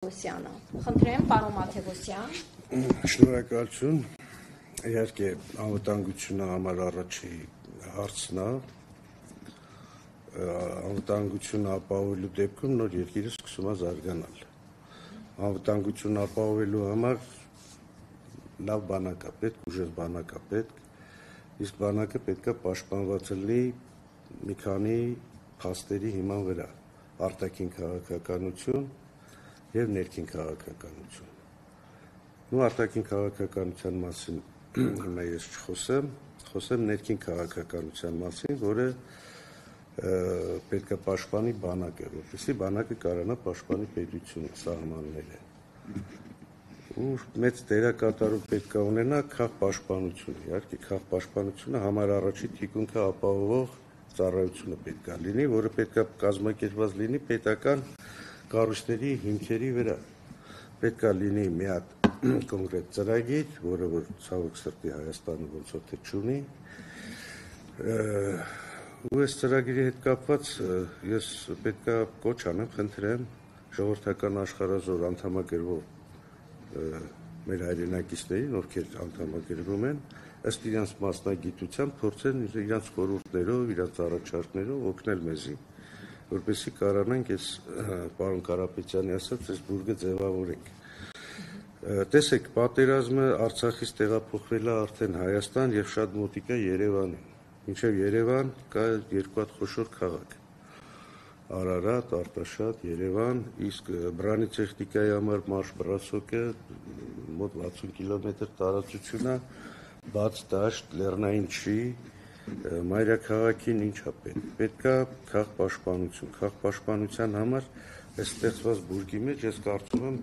Մաթևոսյանը, խնդրեմ, պարոն Մաթևոսյան։ Շնորհակալություն, իհարկե անվտանգությունը համար առաջի հարցն է, անվտանգությունը ապահովելու դեպքում նոր երկիրը սկսում է զարգանալ, անվտանգությունը ապահովելու համար լավ բանակ է պետք, ուժեղ բանակ է պետք, իսկ բանակը պետք է պաշտպանված լինի մի քանի փաստերի հիման վրա, արտաքին քաղաքականություն և ներքին քաղաքականություն։ Արտաքին քաղաքականության մասին հիմա ես չխոսեմ, խոսեմ ներքին քաղաքականության մասին, որը պետք է պաշտպանի բանակը, որպեսզի բանակը կարողանա պաշտպանի պետությունը, սահմանները։ Ու մեծ դերակատարում պետք է ունենա քաղաքապաշտպանությունը, իհարկե քաղաքապաշտպանությունը համար առաջի թիկունքը ապահովող ծառայությունը պետք է լինի, որը պետք է կազմակերպված լինի պետական կառույցների հիմքերի վրա, պետք է լինի մի հատ կոնկրետ ծրագիր, որը որ ցավոք սրտի Հայաստանը ոնց որ թե չունի, ու այս ծրագրի հետ կապված ես պետք է կոչ անեմ, խնդրեմ ժողովրդական աշխարհազոր անդամագրվող մեր հայրենակիցներին, ովքեր անդամագրվում են, ըստ իրենց մասնագիտության փորձեն իրենց խորհուրդներով, իրենց առաջարկներով օգնել մեզի, որպեսզի կարողանանք այս պարոն Կարապետյանի ասած այս բուրգը ձևավորենք։ Տեսեք, պատերազմը Արցախից տեղափոխվել է արդեն Հայաստան եւ շատ մոտիկ է Երևանին։ Մինչեւ Երևան կա երկու հատ խոշոր քաղաք՝ Արարատ, Արտաշատ, Երևան, իսկ բռանի տեխնիկայի համար մարշ-բռացոկը մոտ 60 կիլոմետր տարածություն է, բաց դաշտ, լեռնային չի, մայրաքաղաքին ինչ է պետք է քաղաքապաշտպանություն, քաղաքապաշտպանության համար այս ստեղծված բուրգի մեջ ես կարծում եմ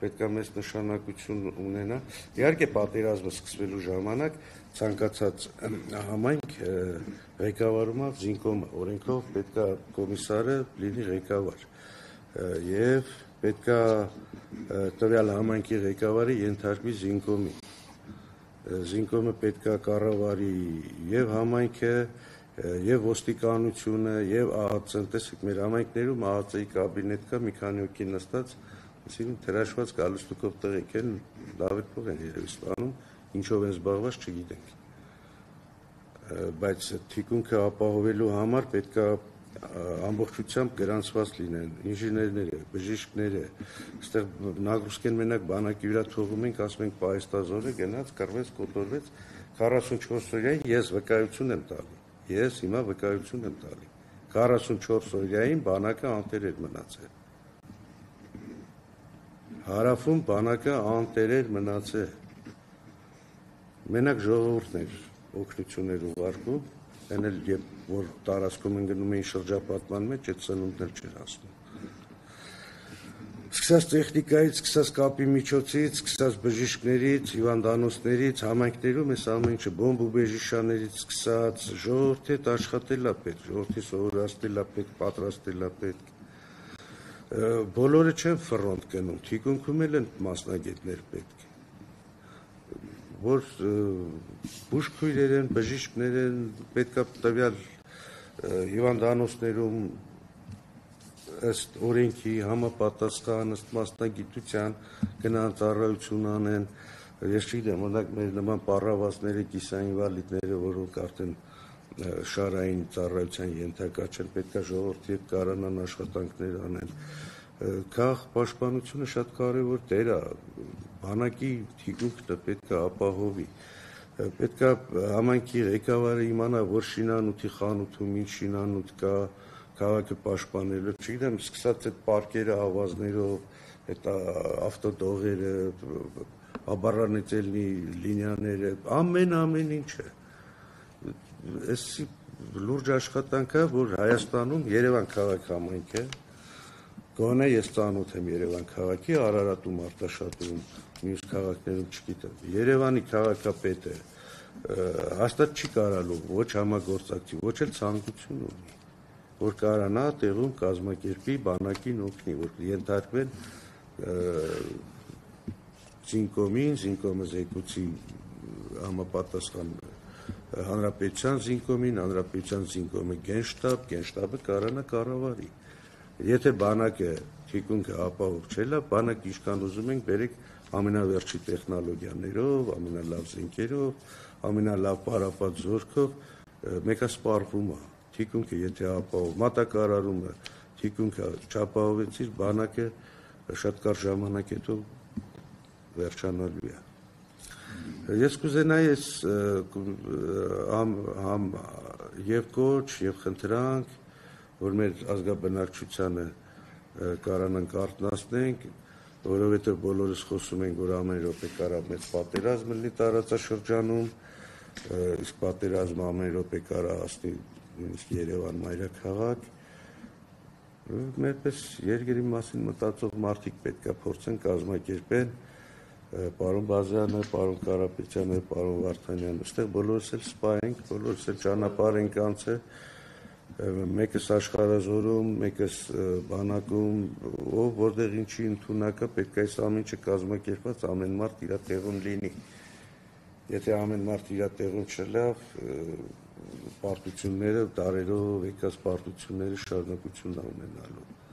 պետք է մեծ նշանակություն ունենա։ Իհարկե պատերազմը սկսվելու ժամանակ ցանկացած համայնք ղեկավարում է զինկոմը, օրենքով պետք է կոմիսարը լինի ղեկավար եւ պետք է տվյալ համայնքի ղեկավարը ենթարկվի զինկոմի։ Զինկոմը պետք է կառավարի եւ համայնքը, եւ ոստիկանությունը, եւ ԱԱԾ-ն, տեսեք, մեր համայնքներում ԱԱԾ-ի կաբինետ կա, մի քանի հոգի նստած, այսինքն թրաշված գալուստուկով տղեկ են, լավ փող են երևի ստանում, ինչով են զբաղված չգիտենք։ Բայց թիկունքը ապահովելու համար պետք է ամբողջությամբ գրանցված լինեն ինժեներները, բժիշկները, այստեղ նագրուսկեն մենակ բանակի վրա թողում ենք, ասում ենք պահեստազորը գնաց, կռվեց, կոտորվեց, 44 օրյային ես վկայություն եմ տալի, ես հիմա վկայություն եմ տալի, 44 օրյային բանակը անտեր էր մնացել, հարավում բանակը անտեր էր մնացել, մենակ ժողովուրդն էր օգնություններ ուղարկում, այն էլ երբ որ տարածքում են գնում էին շրջապատման մեջ, այդ սնունդներ չէր հասնում։ Սկսած տեխնիկայից, սկսած կապի միջոցից, սկսած բժիշկներից, հիվանդանոցներից, համայնքներում այս ամեն ինչը բոմբուբեժիշաներից սկսած ժողովրդի հետ աշխատել է պետք, ժողովրդի սովորացնել է պետք, պատրաստել է պետք։ Բոլորը չեն ֆրոնտ գնում, թիկունքում էլ են մասնագետներ պետք, որ բուժքույրեր են, բժիշկներ են, պետք է տվյալ հիվանդանոցներում ըստ օրենքի համապատասխան, ըստ մասնագիտության գնան ծառայություն անեն, ես չգիտեմ, օրինակ մեր նման պառավացները, կիսաինվալիդները, որոնք արդեն շարային ծառայության ենթակա չեն, պետք է ժողովրդի հետ կարողանան աշխատանքներ անեն։ Քաղաքապաշտպանությունը շատ կարևոր դեր է, բանակի թիկունքը պետք է ապահովի, պետք է համայնքի ղեկավարը իմանա, որ շինանյութի խանութում ինչ շինանյութ կա, քաղաքը պաշտպանելու, չգիտեմ, սկսած այդ պարկերը ավազներով, այդ ավտոդողերը,աբառանետելնի լինիաները, ամեն ինչը։ Էսի լուրջ աշխատանք է, որ Հայաստանում Երևան քաղաք համայնք է, գոնե ես ծանոթ եմ Երևան քաղաքի, Արարատում, Արտաշատում, մյուս քաղաքներում չգիտեմ։ Երևանի քաղաքապետը հաստատ չի կարալու ոչ համագործակցի, ոչ էլ ցանկություն ունի, որ կարողանա տեղում կազմակերպի բանակին օգնի, որ ենթարկվեն զինկոմին, զինկոմը զեկուցի համապատասխան հանրապետության զինկոմին, հանրապետության զինկոմը գենշտաբ, գենշտաբը կարողանա կառավարի։ Եթե բանակը թիկունքը ապահով չէ, լավ, բանակ ինչքան ուզում ենք, բերեք ամենավերջի տեխնոլոգիաներով, ամենալավ զենքերով, ամենալավ պարապած զորքով, մեկը սպառվում է, թիկունքը եթե ապահով, մատակարարումը, թիկունքը չապահովեցիր, բանակը շատ կարճ ժամանակ հետո վերջանալու է։ Ես կուզենայի ես եւ կոչ, եւ խնդրանք, որ մեր ազգաբնակչությանը կարանանք արթնացնենք, որովհետեւ բոլորս խոսում ենք, որ ամեն րոպե կարող մեծ պատերազմ լինի տարածաշրջանում, իսկ պատերազմը ամեն րոպե կարող հասնի նույնիսկ Երևան մայրաքաղաք։ Մերպես երկրի մասին մտածող մարդիկ պետք է փորձեն կազմակերպեն, պարոն Բազյանը, պարոն Կարապետյանը, պարոն Վարդանյանը, այստեղ բոլորս էլ սպա ենք, բոլորս էլ ճանապարհ ենք անցել, մեկս աշխարհազորում, մեկս բանակում, ով որտեղ ինչի ընդունակա, պետք է այս ամեն ինչը կազմակերպված ամեն մարդ իր տեղում լինի։ Եթե ամեն մարդ իր տեղում չլավ, պարտությունները, դարերով եկած պարտությունները շարունակություն ունենալու։